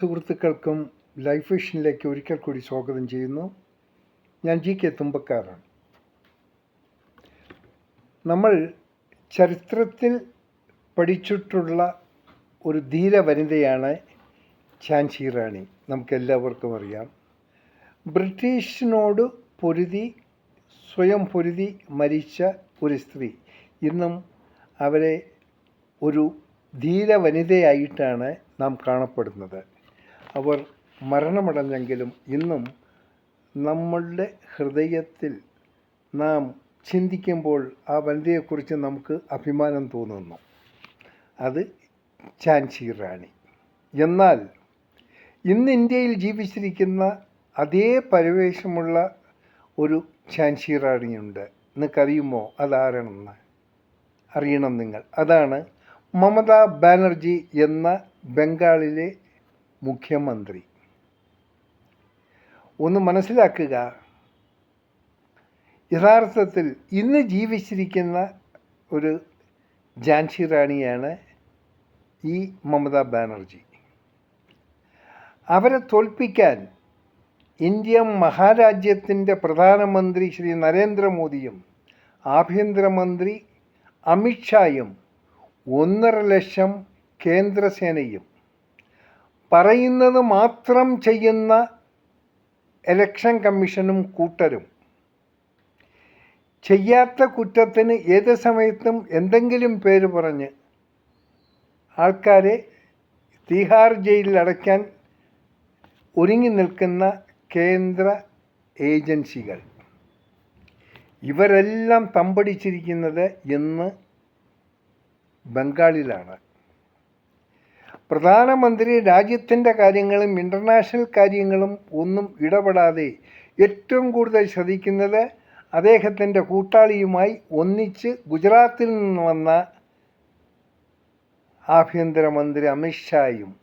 സുഹൃത്തുക്കൾക്കും ലൈഫ് വിഷനിലേക്ക് ഒരിക്കൽ കൂടി സ്വാഗതം ചെയ്യുന്നു. ഞാൻ GK തുമ്പക്കാരാണ്. നമ്മൾ ചരിത്രത്തിൽ പഠിച്ചിട്ടുള്ള ഒരു ധീര വനിതയാണ് ഝാൻസി റാണി. നമുക്കെല്ലാവർക്കും അറിയാം. ബ്രിട്ടീഷിനോട് സ്വയം പൊരുതി മരിച്ച ഒരു സ്ത്രീ. ഇന്നും അവരെ ഒരു ധീര വനിതയായിട്ടാണ് നാം കാണപ്പെടുന്നത്. അവർ മരണമടഞ്ഞെങ്കിലും ഇന്നും നമ്മളുടെ ഹൃദയത്തിൽ നാം ചിന്തിക്കുമ്പോൾ ആ വനിതയെക്കുറിച്ച് നമുക്ക് അഭിമാനം തോന്നുന്നു. അത് ഝാൻസി റാണി. എന്നാൽ ഇന്ന് ഇന്ത്യയിൽ ജീവിച്ചിരിക്കുന്ന അതേ പരിവേഷമുള്ള ഒരു ഝാൻസി റാണിയുണ്ട്. നിങ്ങൾക്കറിയുമോ അതാരാണെന്ന്? അറിയണം നിങ്ങൾ. അതാണ് മമതാ ബാനർജി എന്ന ബംഗാളിലെ മുഖ്യമന്ത്രി. ഒന്ന് മനസ്സിലാക്കുക, യഥാർത്ഥത്തിൽ ഇന്ന് ജീവിച്ചിരിക്കുന്ന ഒരു ഝാൻസി റാണിയാണ് ഈ മമതാ ബാനർജി. അവരെ തോൽപ്പിക്കാൻ ഇന്ത്യ മഹാരാജ്യത്തിൻ്റെ പ്രധാനമന്ത്രി ശ്രീ നരേന്ദ്രമോദിയും ആഭ്യന്തരമന്ത്രി അമിത്ഷായും 1.5 ലക്ഷം കേന്ദ്രസേനയും പറയുന്നത് മാത്രം ചെയ്യുന്ന ഇലക്ഷൻ കമ്മീഷനും കൂട്ടരും ചെയ്യാത്ത കുറ്റത്തിന് ഏത് സമയത്തും എന്തെങ്കിലും പേര് പറഞ്ഞ് ആൾക്കാരെ തീഹാർ ജയിലിൽ അടയ്ക്കാൻ ഒരുങ്ങി നിൽക്കുന്ന കേന്ദ്ര ഏജൻസികൾ, ഇവരെല്ലാം തമ്പടിച്ചിരിക്കുന്നത് ഇന്ന് ബംഗാളിലാണ്. പ്രധാനമന്ത്രി രാജ്യത്തിൻ്റെ കാര്യങ്ങളും ഇൻ്റർനാഷണൽ കാര്യങ്ങളും ഒന്നും ഇടപെടാതെ ഏറ്റവും കൂടുതൽ ശ്രദ്ധിക്കുന്നത് അദ്ദേഹത്തിൻ്റെ കൂട്ടാളിയുമായി ഒന്നിച്ച് ഗുജറാത്തിൽ നിന്ന് വന്ന ആഭ്യന്തരമന്ത്രി അമിത്ഷായും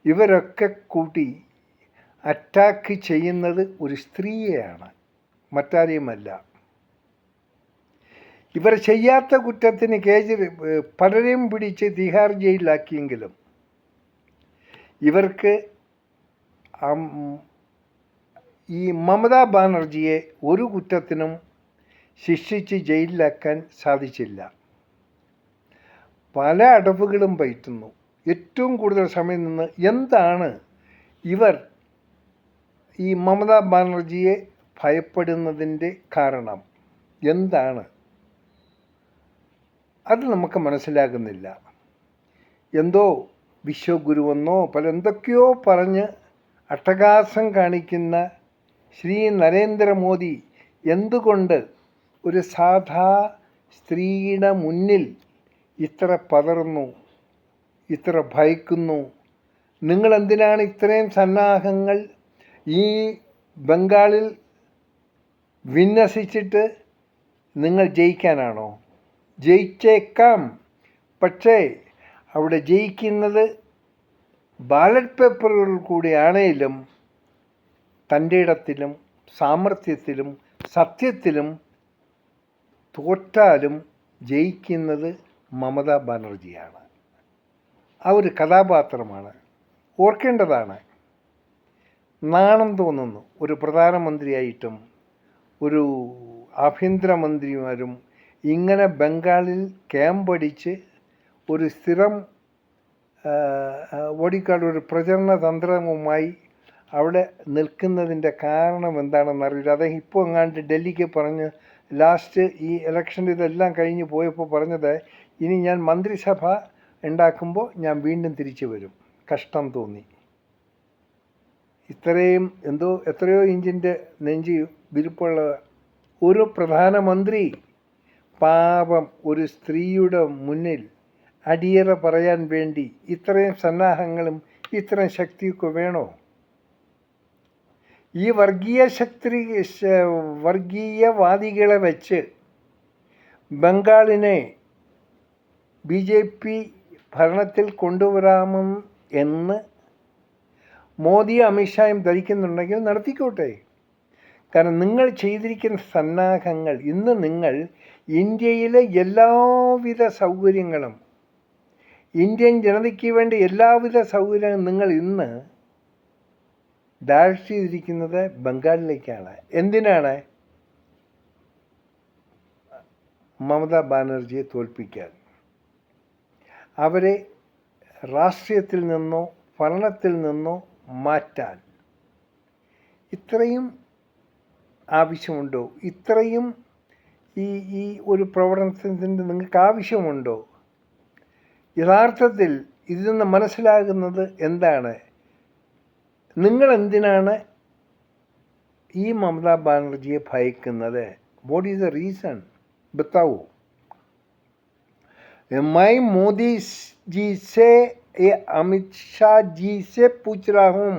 ഇവരൊക്കെ കൂട്ടി അറ്റാക്ക് ചെയ്യുന്നത് ഒരു സ്ത്രീയെയാണ്, മറ്റാരെയുമല്ല. ഇവർ ചെയ്യാത്ത കുറ്റത്തിന് പലരെയും പിടിച്ച് തിഹാർ ജയിലിലാക്കിയെങ്കിലും ഇവർക്ക് ഈ മമതാ ബാനർജിയെ ഒരു കുറ്റത്തിനും ശിക്ഷിച്ച് ജയിലിലാക്കാൻ സാധിച്ചില്ല. പല അടവുകളും പയറ്റുന്നു. ഏറ്റവും കൂടുതൽ സമയം നിന്ന് എന്താണ് ഇവർ ഈ മമതാ ബാനർജിയെ ഭയപ്പെടുന്നതിൻ്റെ കാരണം എന്താണ്? അത് നമുക്ക് മനസ്സിലാകുന്നില്ല. എന്തോ വിശ്വഗുരുവെന്നോ എന്തൊക്കെയോ പറഞ്ഞ് അട്ടഹാസം കാണിക്കുന്ന ശ്രീ നരേന്ദ്രമോദി എന്തുകൊണ്ട് ഒരു സാധാ സ്ത്രീയുടെ മുന്നിൽ ഇത്ര പതറുന്നു, ഇത്ര ഭയക്കുന്നു? നിങ്ങളെന്തിനാണ് ഇത്രയും സന്നാഹങ്ങൾ ഈ ബംഗാളിൽ വിന്യസിച്ചിട്ട്? നിങ്ങൾ ജയിക്കാനാണോ? ജയിച്ചേക്കാം, പക്ഷേ അവിടെ ജയിക്കുന്നത് ബാലറ്റ് പേപ്പറുകളിൽ കൂടിയാണേലും തൻ്റെ ഇടത്തിലും സാമർഥ്യത്തിലും സത്യത്തിലും തോറ്റാലും ജയിക്കുന്നത് മമതാ ബാനർജിയാണ്. ആ ഒരു കഥാപാത്രമാണ്, ഓർക്കേണ്ടതാണ്. നാണം തോന്നുന്നു ഒരു പ്രധാനമന്ത്രിയായിട്ടും ഒരു ആഭ്യന്തരമന്ത്രിമാരും ഇങ്ങനെ ബംഗാളിൽ ക്യാമ്പടിച്ച് ഒരു സ്ഥിരം ഒരു പ്രചരണ തന്ത്രവുമായി അവിടെ നിൽക്കുന്നതിൻ്റെ കാരണം എന്താണെന്നറിയില്ല. അദ്ദേഹം ഇപ്പോൾ എങ്ങാണ്ട് ഡൽഹിക്ക് പറഞ്ഞ് ലാസ്റ്റ് ഈ ഇലക്ഷൻ്റെ ഇതെല്ലാം കഴിഞ്ഞ് പോയപ്പോൾ പറഞ്ഞത്, ഇനി ഞാൻ മന്ത്രിസഭ ഉണ്ടാക്കുമ്പോൾ ഞാൻ വീണ്ടും തിരിച്ചു വരും. കഷ്ടം തോന്നി. എത്രയോ ഇഞ്ചിൻ്റെ നെഞ്ചി വിരിപ്പുള്ള ഒരു പ്രധാനമന്ത്രി പാപം ഒരു സ്ത്രീയുടെ മുന്നിൽ അടിയറ പറയാൻ വേണ്ടി ഇത്രയും സന്നാഹങ്ങളും ഇത്രയും ശക്തിയൊക്കെ വേണോ? ഈ വർഗീയവാദികളെ വെച്ച് ബംഗാളിനെ BJP ഭരണത്തിൽ കൊണ്ടുവരാമെന്ന് എന്ന് മോദി അമിത്ഷായും ധരിക്കുന്നുണ്ടെങ്കിൽ നടത്തിക്കോട്ടെ. കാരണം നിങ്ങൾ ചെയ്തിരിക്കുന്ന സന്നാഹങ്ങൾ ഇന്ന് നിങ്ങൾ ഇന്ത്യയിലെ എല്ലാവിധ സൗകര്യങ്ങളും ഇന്ത്യൻ ജനതയ്ക്ക് വേണ്ടി എല്ലാവിധ സൗകര്യങ്ങളും നിങ്ങൾ ഇന്ന് ഡയറക്റ്റ് ചെയ്തിരിക്കുന്നത് ബംഗാളിലേക്കാണ്. എന്തിനാണ്? മമതാ ബാനർജിയെ തോൽപ്പിക്കാൻ, അവരെ രാഷ്ട്രീയത്തിൽ നിന്നോ ഭരണത്തിൽ നിന്നോ മാറ്റാൻ. ഇത്രയും ആവശ്യമുണ്ടോ? ഇത്രയും ഈ ഒരു പ്രവർത്തനത്തിൻ്റെ നിങ്ങൾക്ക് ആവശ്യമുണ്ടോ? യഥാർത്ഥത്തിൽ ഇതിൽ നിന്ന് മനസ്സിലാകുന്നത് എന്താണ്? നിങ്ങൾ എന്തിനാണ് ഈ മമതാ ബാനർജിയെ ഭയക്കുന്നത്? What is the reason? बताओ. मैं मोदी जी से या अमित शाह जी से पूछ रहा हूँ,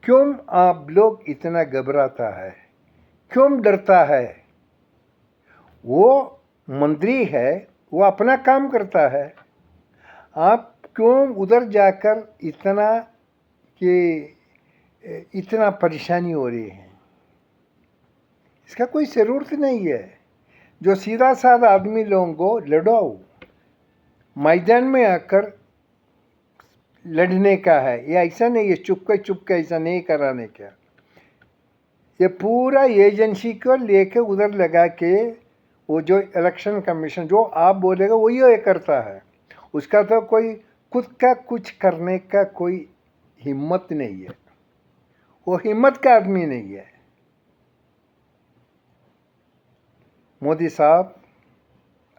क्यों आप लोग इतना घबराता है, क्यों डरता है? वो मंत्री है, वो अपना काम करता है, आप क्यों उधर जाकर इतना परेशानी हो रही है? इसका कोई ज़रूरत नहीं है. जो सीधा साधा आदमी लोगों को लड़ाओ, मैदान में आकर लड़ने का है. ये ऐसा नहीं है चुपके ऐसा नहीं कराने का. ये पूरा एजेंसी को लेके उधर लगा के वो जो इलेक्शन कमीशन जो आप बोलेगा वही ये करता है. उसका तो कोई खुद का कुछ करने का कोई हिम्मत नहीं है. वो हिम्मत का आदमी नहीं है. मोदी साहब,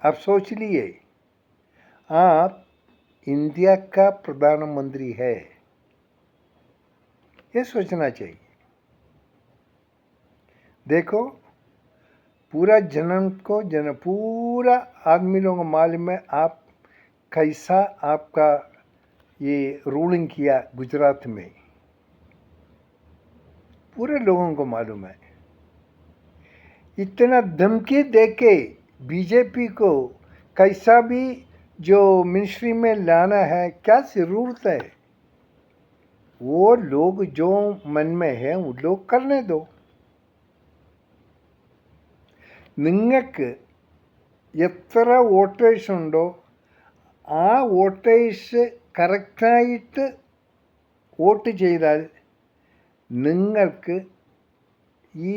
आप सोच लिए, आप इंडिया का प्रधानमंत्री है, ये सोचना चाहिए. देखो, पूरा पूरा आदमी लोगों को मालूम है आप कैसा आपका ये रूलिंग किया गुजरात में. पूरे लोगों को मालूम है. इतना धमकी देके बीजेपी को कैसा भी जो मिनिस्ट्री में लाना है, क्या ज़रूरत है? वो लोग जो मन में है वो लोग करने दो. നിങ്ങൾക്ക് എത്ര വോട്ടേഴ്സ് ഉണ്ടോ ആ വോട്ടേഴ്സ് കറക്റ്റായിട്ട് വോട്ട് ചെയ്താൽ നിങ്ങൾക്ക് ഈ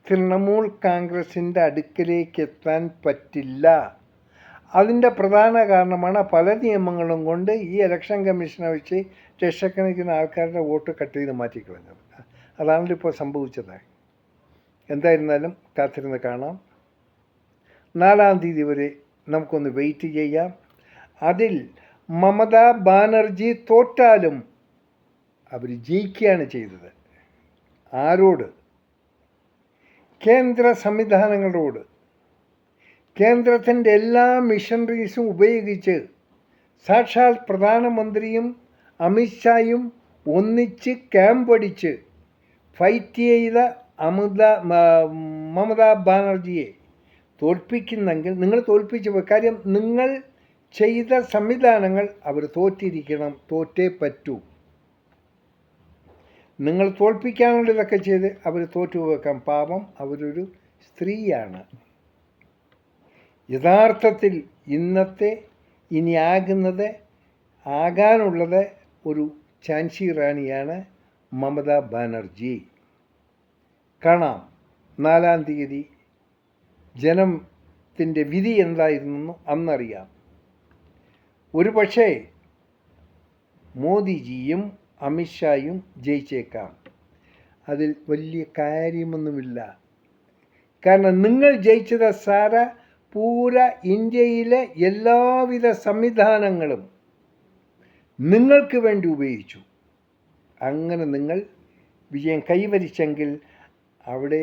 തൃണമൂൽ കോൺഗ്രസിൻ്റെ അടുക്കലേക്ക് എത്താൻ പറ്റില്ല. അതിൻ്റെ പ്രധാന കാരണമാണ് പല നിയമങ്ങളും കൊണ്ട് ഈ ഇലക്ഷൻ കമ്മീഷനെ വെച്ച് ലക്ഷക്കണക്കിന് ആൾക്കാരുടെ വോട്ട് കട്ട് ചെയ്ത് മാറ്റിക്കളഞ്ഞത്. അതാണല്ലോ ഇപ്പോൾ സംഭവിച്ചത്. എന്തായിരുന്നാലും കാത്തിരുന്ന് കാണാം. 4-ാം തീയതി വരെ നമുക്കൊന്ന് വെയിറ്റ് ചെയ്യാം. അതിൽ മമതാ ബാനർജി തോറ്റാലും അവർ ജയിക്കുകയാണ് ചെയ്തത്. ആരോട്? കേന്ദ്ര സംവിധാനങ്ങളോട്. കേന്ദ്രത്തിൻ്റെ എല്ലാ മിഷനറീസും ഉപയോഗിച്ച് സാക്ഷാൽ പ്രധാനമന്ത്രിയും അമിത്ഷായും ഒന്നിച്ച് ക്യാമ്പടിച്ച് ഫൈറ്റ് ചെയ്ത മമതാ ബാനർജിയെ തോൽപ്പിക്കുന്നെങ്കിൽ നിങ്ങൾ തോൽപ്പിച്ചു പോയി. കാര്യം നിങ്ങൾ ചെയ്ത സംവിധാനങ്ങൾ അവർ തോറ്റിരിക്കണം, തോറ്റേ പറ്റൂ. നിങ്ങൾ തോൽപ്പിക്കാനുള്ള ഇതൊക്കെ ചെയ്ത് അവർ തോറ്റുപോയേക്കാം. പാപം, അവരൊരു സ്ത്രീയാണ്. യഥാർത്ഥത്തിൽ ഇന്നത്തെ ഇനി ആകാനുള്ളത് ഒരു ഝാൻസി റാണിയാണ് മമതാ ബാനർജി. കാണാം 4-ാം തീയതി ജനത്തിൻ്റെ വിധി എന്തായിരുന്നു അന്നറിയാം. ഒരു പക്ഷേ മോദിജിയും അമിത്ഷായും ജയിച്ചേക്കാം. അതിൽ വലിയ കാര്യമൊന്നുമില്ല. കാരണം നിങ്ങൾ ജയിച്ചത് പൂര ഇന്ത്യയിലെ എല്ലാവിധ സംവിധാനങ്ങളും നിങ്ങൾക്ക് വേണ്ടി ഉപയോഗിച്ചു. അങ്ങനെ നിങ്ങൾ വിജയം കൈവരിച്ചെങ്കിൽ അവിടെ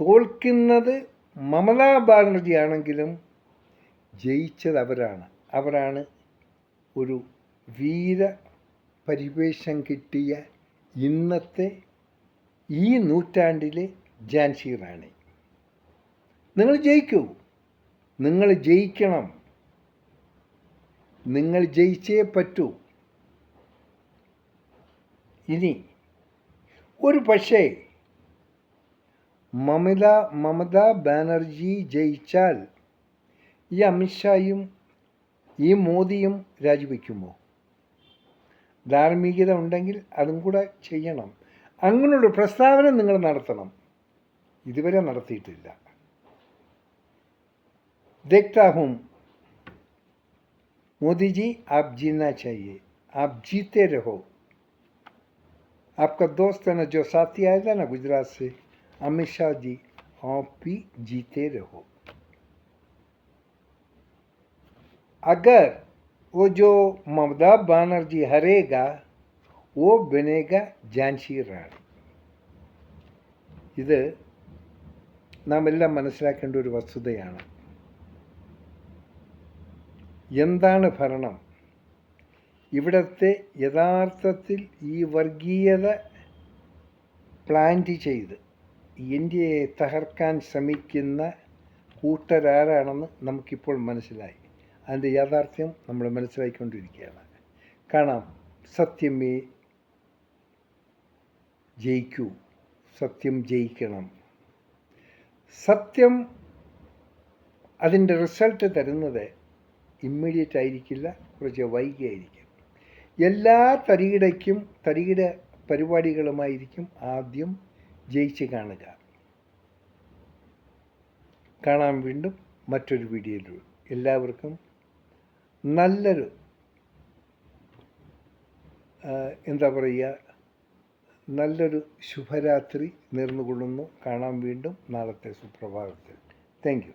തോൽക്കുന്നത് മമതാ ബാനർജി ആണെങ്കിലും ജയിച്ചത് അവരാണ് ഒരു വീര പരിവേഷം കിട്ടിയ ഇന്നത്തെ ഈ നൂറ്റാണ്ടിലെ ഝാൻസി റാണി. നിങ്ങൾ ജയിക്കൂ, നിങ്ങൾ ജയിക്കണം, നിങ്ങൾ ജയിച്ചേ പറ്റൂ. ഇനി ഒരു പക്ഷേ മമതാ ബാനർജി ജയിച്ചാൽ ഈ അമിത്ഷായും ഈ മോദിയും രാജിവെക്കുമോ? ധാർമ്മികത ഉണ്ടെങ്കിൽ അതും കൂടെ ചെയ്യണം. അങ്ങനെയുള്ള പ്രസ്താവന നിങ്ങൾ നടത്തണം. ഇതുവരെ നടത്തിയിട്ടില്ല. देखता हूँ मोदी जी, आप जीना चाहिए, आप जीते रहो. आपका दोस्त है ना जो साथी आया था ना गुजरात से, अमित शाह जी, आप भी जीते रहो. अगर वो जो ममता बनर्जी हारेगा वो बनेगा झांसी റാണി. ഇത് നാം എല്ലാം മനസ്സിലാക്കേണ്ട ഒരു വസ്തുതയാണ്. എന്താണ് ഭരണം? ഇവിടത്തെ യഥാർത്ഥത്തിൽ ഈ വർഗീയത പ്ലാന്റ് ചെയ്ത് ഇന്ത്യയെ തകർക്കാൻ ശ്രമിക്കുന്ന കൂട്ടരാരാണെന്ന് നമുക്കിപ്പോൾ മനസ്സിലായി. അതിൻ്റെ യാഥാർത്ഥ്യം നമ്മൾ മനസ്സിലാക്കിക്കൊണ്ടിരിക്കുകയാണ്. കാണാം, സത്യമേ ജയിക്കൂ, സത്യം ജയിക്കണം. സത്യം അതിൻ്റെ റിസൾട്ട് തരുന്നത് ഇമ്മീഡിയറ്റ് ആയിരിക്കില്ല, കുറച്ച് വൈകിയായിരിക്കും. എല്ലാ തരികിട പരിപാടികളുമായിരിക്കും ആദ്യം ജയിച്ച് കാണുക. കാണാം വീണ്ടും മറ്റൊരു വീഡിയോയിലൂടെ. എല്ലാവർക്കും നല്ലൊരു നല്ലൊരു ശുഭരാത്രി നേർന്നുകൊള്ളുന്നു. കാണാം വീണ്ടും നാളത്തെ സുപ്രഭാതത്തിൽ. Thank you.